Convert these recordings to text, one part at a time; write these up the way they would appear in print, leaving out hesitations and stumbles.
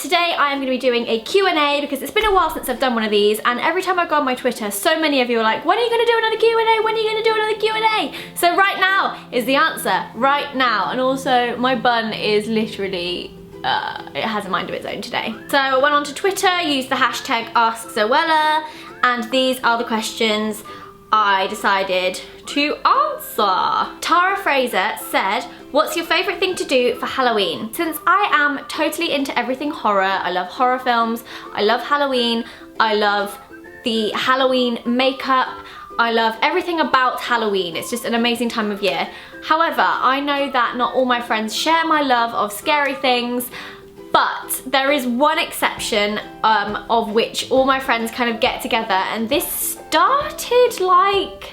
today I am going to be doing a Q&A because it's been a while since I've done one of these, and every time I go on my Twitter, so many of you are like, when are you going to do another Q&A? When are you going to do another Q&A? So right now is the answer, right now. And also my bun is literally, it has a mind of its own today. So I went onto Twitter, used the hashtag AskZoella, and these are the questions I decided to answer. Tara Fraser said, what's your favourite thing to do for Halloween? Since I am totally into everything horror, I love horror films, I love Halloween, I love the Halloween makeup, I love everything about Halloween. It's just an amazing time of year. However, I know that not all my friends share my love of scary things, but there is one exception of which all my friends kind of get together, and this started like,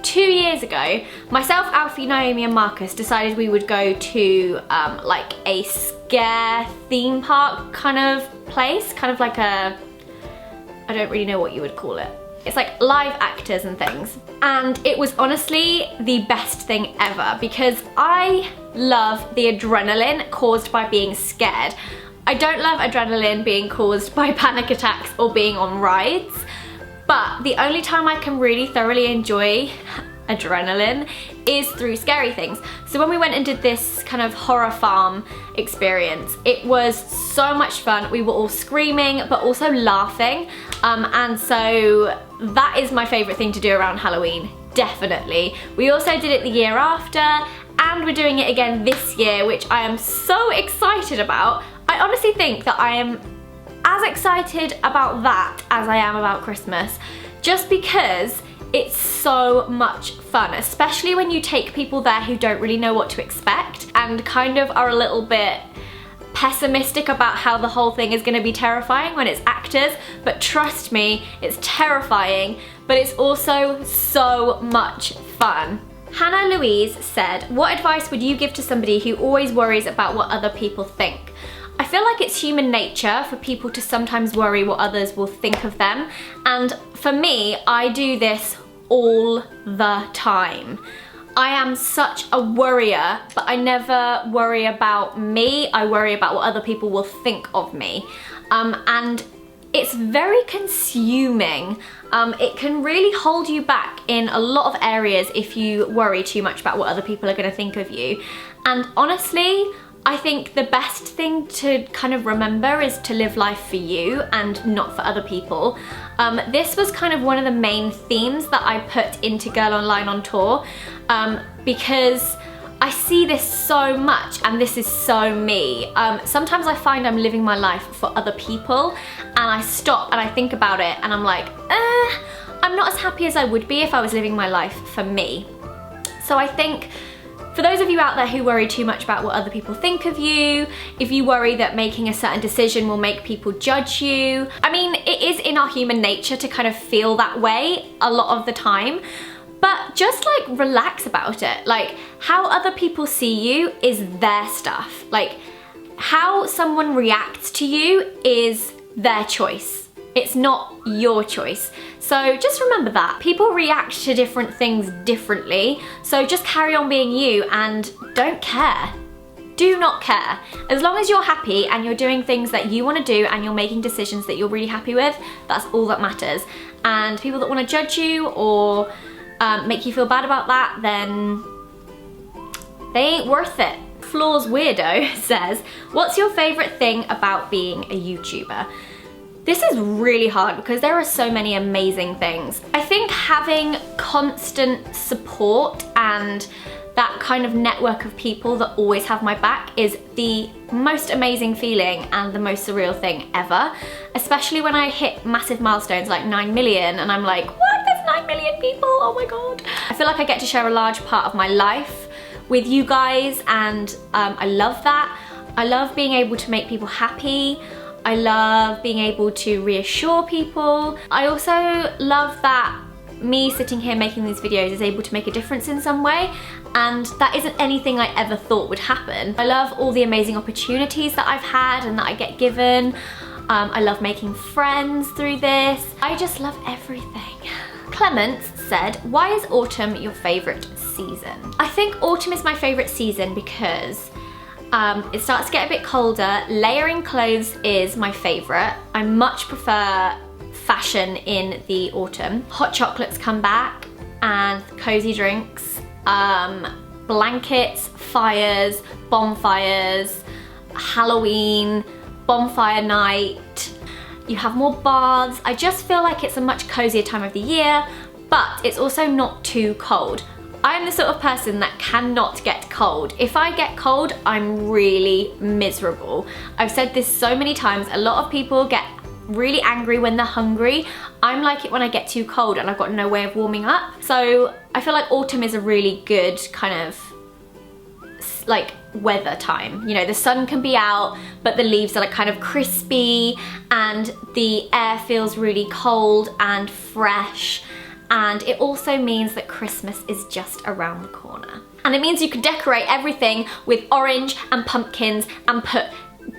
2 years ago. Myself, Alfie, Naomi and Marcus decided we would go to like a scare theme park kind of place, kind of like a, I don't really know what you would call it. It's like live actors and things. And it was honestly the best thing ever because I love the adrenaline caused by being scared. I don't love adrenaline being caused by panic attacks or being on rides, but the only time I can really thoroughly enjoy adrenaline is through scary things. So when we went and did this kind of horror farm experience, it was so much fun. We were all screaming but also laughing, and so that is my favourite thing to do around Halloween, definitely. We also did it the year after, and we're doing it again this year, which I am so excited about. I honestly think that I am as excited about that as I am about Christmas, just because it's so much fun, especially when you take people there who don't really know what to expect and kind of are a little bit pessimistic about how the whole thing is going to be terrifying when it's actors. But trust me, it's terrifying, but it's also so much fun. Hannah Louise said, what advice would you give to somebody who always worries about what other people think? I feel like it's human nature for people to sometimes worry what others will think of them, and for me, I do this all the time. I am such a worrier, but I never worry about me, I worry about what other people will think of me. And it's very consuming. It can really hold you back in a lot of areas if you worry too much about what other people are going to think of you. And honestly, I think the best thing to kind of remember is to live life for you and not for other people. This was kind of one of the main themes that I put into Girl Online on Tour, because I see this so much and this is so me. Sometimes I find I'm living my life for other people and I stop and I think about it and I'm like, I'm not as happy as I would be if I was living my life for me. So I think for those of you out there who worry too much about what other people think of you, if you worry that making a certain decision will make people judge you, I mean, it is in our human nature to kind of feel that way a lot of the time, but just like relax about it. Like, how other people see you is their stuff. Like, how someone reacts to you is their choice. It's not your choice. So just remember that. People react to different things differently, so just carry on being you and don't care. Do not care. As long as you're happy and you're doing things that you want to do and you're making decisions that you're really happy with, that's all that matters. And people that want to judge you or make you feel bad about that, then they ain't worth it. Flaws Weirdo says, what's your favourite thing about being a YouTuber? This is really hard because there are so many amazing things. I think having constant support and that kind of network of people that always have my back is the most amazing feeling and the most surreal thing ever. Especially when I hit massive milestones like 9 million and I'm like, what? There's 9 million people? Oh my God. I feel like I get to share a large part of my life with you guys, and I love that. I love being able to make people happy. I love being able to reassure people. I also love that me sitting here making these videos is able to make a difference in some way, and that isn't anything I ever thought would happen. I love all the amazing opportunities that I've had and that I get given. I love making friends through this. I just love everything. Clements said, why is autumn your favourite season? I think autumn is my favourite season because It starts to get a bit colder. Layering clothes is my favourite. I much prefer fashion in the autumn. Hot chocolates come back and cozy drinks, blankets, fires, bonfires, Halloween, bonfire night. You have more baths. I just feel like it's a much cozier time of the year, but it's also not too cold. I am the sort of person that cannot get cold. If I get cold, I'm really miserable. I've said this so many times. A lot of people get really angry when they're hungry. I'm like it when I get too cold and I've got no way of warming up. So I feel like autumn is a really good kind of like weather time. You know, the sun can be out, but the leaves are like kind of crispy and the air feels really cold and fresh. And it also means that Christmas is just around the corner. And it means you can decorate everything with orange and pumpkins and put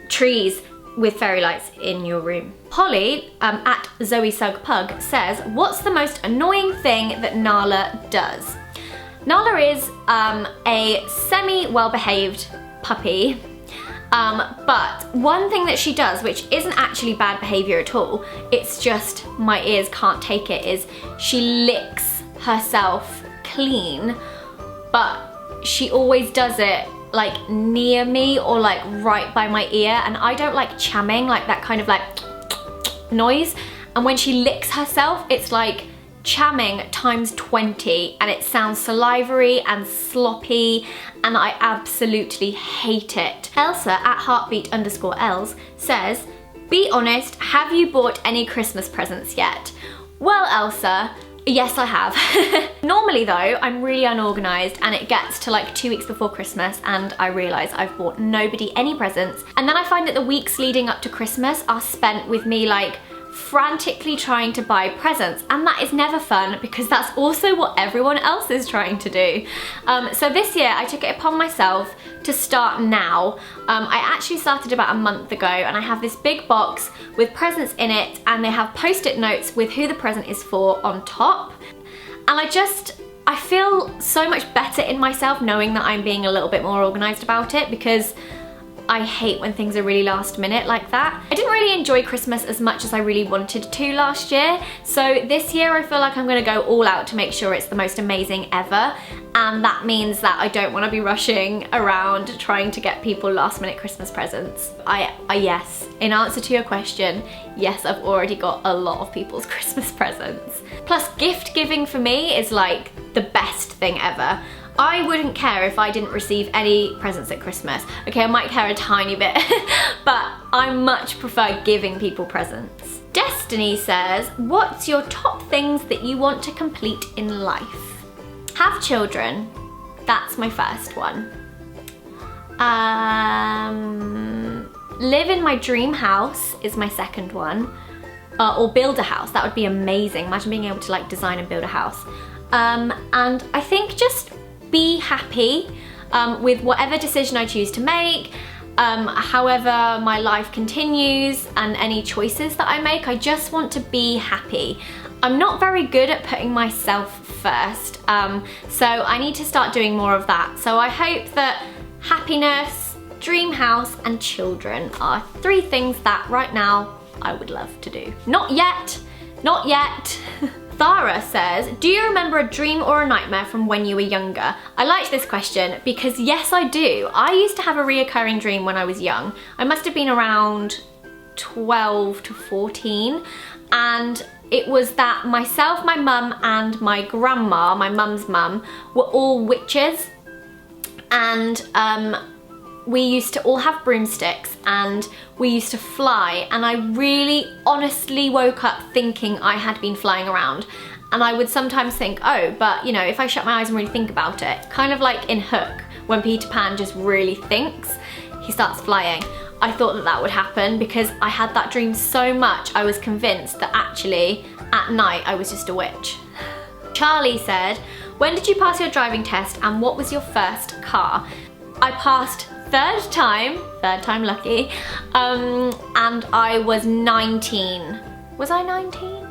trees with fairy lights in your room. Holly, at Zoe Sug Pug, says, what's the most annoying thing that Nala does? Nala is a semi-well-behaved puppy, but one thing that she does, which isn't actually bad behavior at all, it's just my ears can't take it, is she licks herself clean, but she always does it like near me or like right by my ear, and I don't like chamming, like that kind of like noise. And when she licks herself, it's like chamming times 20, and it sounds salivary and sloppy, and I absolutely hate it. Elsa at heartbeat_els says, be honest, have you bought any Christmas presents yet? Well, Elsa, yes, I have. Normally though, I'm really unorganized and it gets to like 2 weeks before Christmas and I realize I've bought nobody any presents. And then I find that the weeks leading up to Christmas are spent with me like frantically trying to buy presents, and that is never fun because that's also what everyone else is trying to do. So this year I took it upon myself to start now. I actually started about a month ago, and I have this big box with presents in it, and they have post-it notes with who the present is for on top. And I feel so much better in myself knowing that I'm being a little bit more organized about it, because I hate when things are really last minute like that. I didn't really enjoy Christmas as much as I really wanted to last year, so this year I feel like I'm gonna go all out to make sure it's the most amazing ever, and that means that I don't want to be rushing around trying to get people last minute Christmas presents. Yes, in answer to your question, yes, I've already got a lot of people's Christmas presents. Plus, gift giving for me is like the best thing ever. I wouldn't care if I didn't receive any presents at Christmas. Okay, I might care a tiny bit, but I much prefer giving people presents. Destiny says, what's your top things that you want to complete in life? Have children. That's my first one. Live in my dream house is my second one. Or build a house. That would be amazing. Imagine being able to like design and build a house. And I think just be happy with whatever decision I choose to make, however my life continues and any choices that I make. I just want to be happy. I'm not very good at putting myself first, so I need to start doing more of that. So I hope that happiness, dream house and children are 3 things that right now I would love to do. Not yet, not yet. Thara says, do you remember a dream or a nightmare from when you were younger? I liked this question because yes, I do. I used to have a reoccurring dream when I was young. I must have been around 12 to 14, and it was that myself, my mum and my grandma, my mum's mum, were all witches, and we used to all have broomsticks and we used to fly, and I really honestly woke up thinking I had been flying around. And I would sometimes think, oh, but you know, if I shut my eyes and really think about it, kind of like in Hook, when Peter Pan just really thinks, he starts flying. I thought that that would happen because I had that dream so much, I was convinced that actually at night I was just a witch. Charlie said, when did you pass your driving test and what was your first car? I passed third time lucky, and I was 19. Was I 19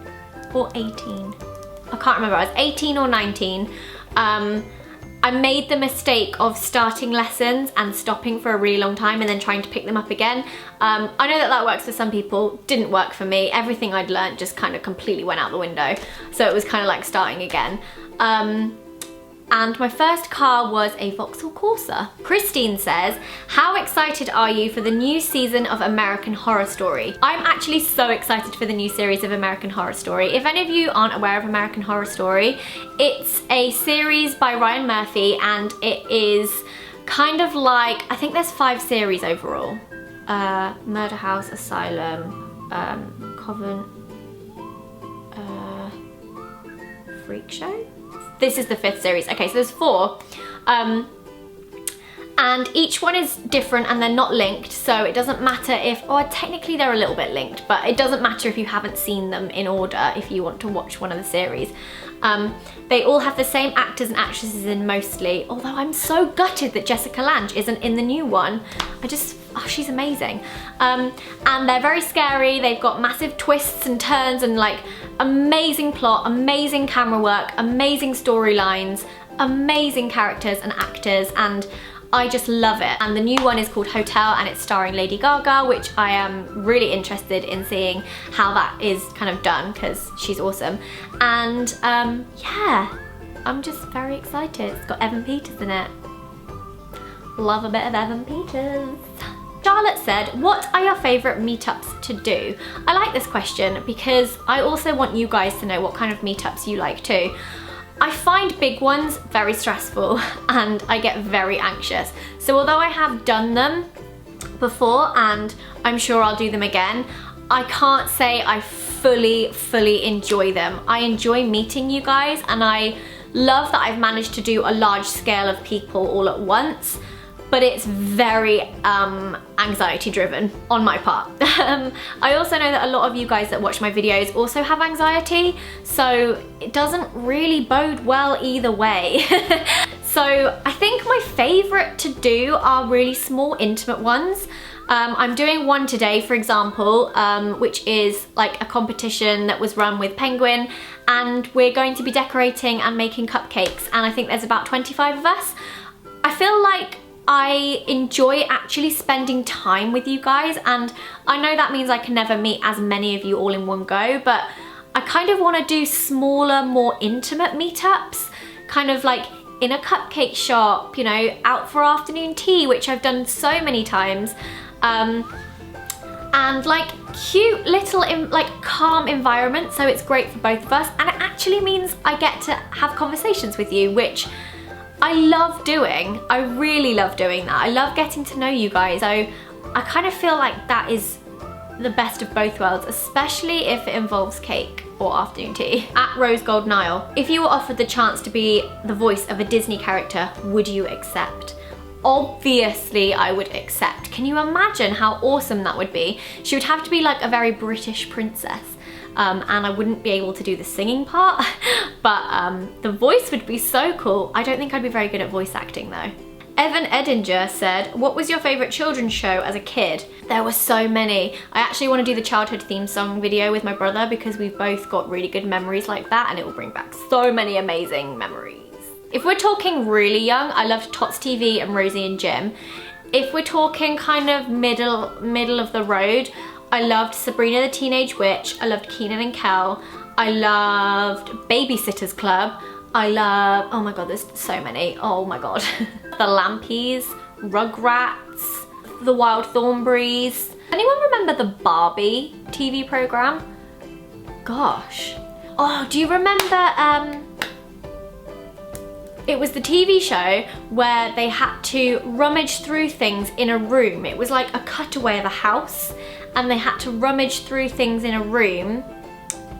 or 18? I can't remember, I was 18 or 19, I made the mistake of starting lessons and stopping for a really long time and then trying to pick them up again. I know that that works for some people, didn't work for me. Everything I'd learned just kind of completely went out the window. So it was kind of like starting again. And my first car was a Vauxhall Corsa. Christine says, how excited are you for the new season of American Horror Story? I'm actually so excited for the new series of American Horror Story. If any of you aren't aware of American Horror Story, it's a series by Ryan Murphy, and it is kind of like, I think there's 5 series overall. Murder House, Asylum, Coven, Freak Show? This is the 5th series. Okay, so there's 4. And each one is different and they're not linked, so it doesn't matter if, or technically they're a little bit linked, but it doesn't matter if you haven't seen them in order if you want to watch one of the series. They all have the same actors and actresses in mostly, although I'm so gutted that Jessica Lange isn't in the new one. Oh, she's amazing. And they're very scary. They've got massive twists and turns and like amazing plot, amazing camera work, amazing storylines, amazing characters and actors, and I just love it. And the new one is called Hotel and it's starring Lady Gaga, which I am really interested in seeing how that is kind of done because she's awesome. And yeah, I'm just very excited. It's got Evan Peters in it. Love a bit of Evan Peters. Charlotte said, what are your favourite meetups to do? I like this question because I also want you guys to know what kind of meetups you like too. I find big ones very stressful and I get very anxious. So although I have done them before and I'm sure I'll do them again, I can't say I fully enjoy them. I enjoy meeting you guys and I love that I've managed to do a large scale of people all at once, but it's very anxiety driven on my part. I also know that a lot of you guys that watch my videos also have anxiety, so it doesn't really bode well either way. So I think my favorite to do are really small, intimate ones. I'm doing one today, for example, which is like a competition that was run with Penguin, and we're going to be decorating and making cupcakes, and I think there's about 25 of us. I feel like I enjoy actually spending time with you guys, and I know that means I can never meet as many of you all in one go, but I kind of want to do smaller, more intimate meetups, kind of like in a cupcake shop, you know, out for afternoon tea, which I've done so many times, and like cute little like calm environment, so it's great for both of us, and it actually means I get to have conversations with you, which I love doing. I really love doing that. I love getting to know you guys. So I kind of feel like that is the best of both worlds, especially if it involves cake or afternoon tea. At Rose Gold Nile, if you were offered the chance to be the voice of a Disney character, would you accept? Obviously I would accept. Can you imagine how awesome that would be? She would have to be like a very British princess. And I wouldn't be able to do the singing part, but the voice would be so cool. I don't think I'd be very good at voice acting though. Evan Edinger said, what was your favourite children's show as a kid? There were so many. I actually want to do the childhood theme song video with my brother because we've both got really good memories like that, and it will bring back so many amazing memories. If we're talking really young, I loved Tots TV and Rosie and Jim. If we're talking kind of middle of the road, I loved Sabrina the Teenage Witch, I loved Kenan and Kel, I loved Babysitter's Club, I love, oh my god, there's so many, oh my god. The Lampies, Rugrats, The Wild Thornberrys. Anyone remember the Barbie TV program? Gosh. Oh, do you remember, it was the TV show where they had to rummage through things in a room. It was like a cutaway of a house, and they had to rummage through things in a room.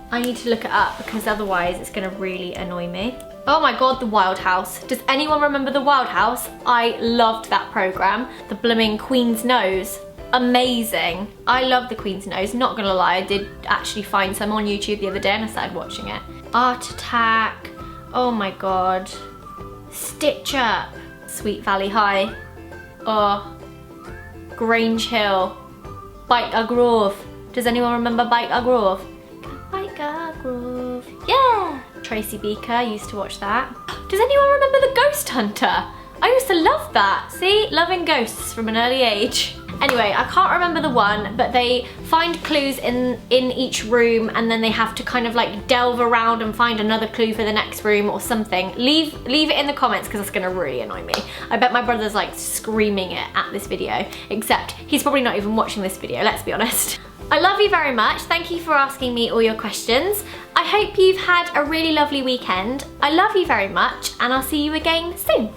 I need to look it up because otherwise it's gonna really annoy me. Oh my god, The Wild House. Does anyone remember The Wild House? I loved that program. The blooming Queen's Nose. Amazing. I love the Queen's Nose, not gonna lie. I did actually find some on YouTube the other day and I started watching it. Art Attack. Oh my god. Stitch Up. Sweet Valley High. Oh. Grange Hill. Byker Grove. Does anyone remember Byker Grove? Byker Grove. Yeah! Tracy Beaker, used to watch that. Does anyone remember the Ghost Hunter? I used to love that. See, loving ghosts from an early age. Anyway, I can't remember the one, but they find clues in each room and then they have to kind of like delve around and find another clue for the next room or something. Leave it in the comments because it's gonna really annoy me. I bet my brother's like screaming it at this video, except he's probably not even watching this video, let's be honest. I love you very much. Thank you for asking me all your questions. I hope you've had a really lovely weekend. I love you very much and I'll see you again soon.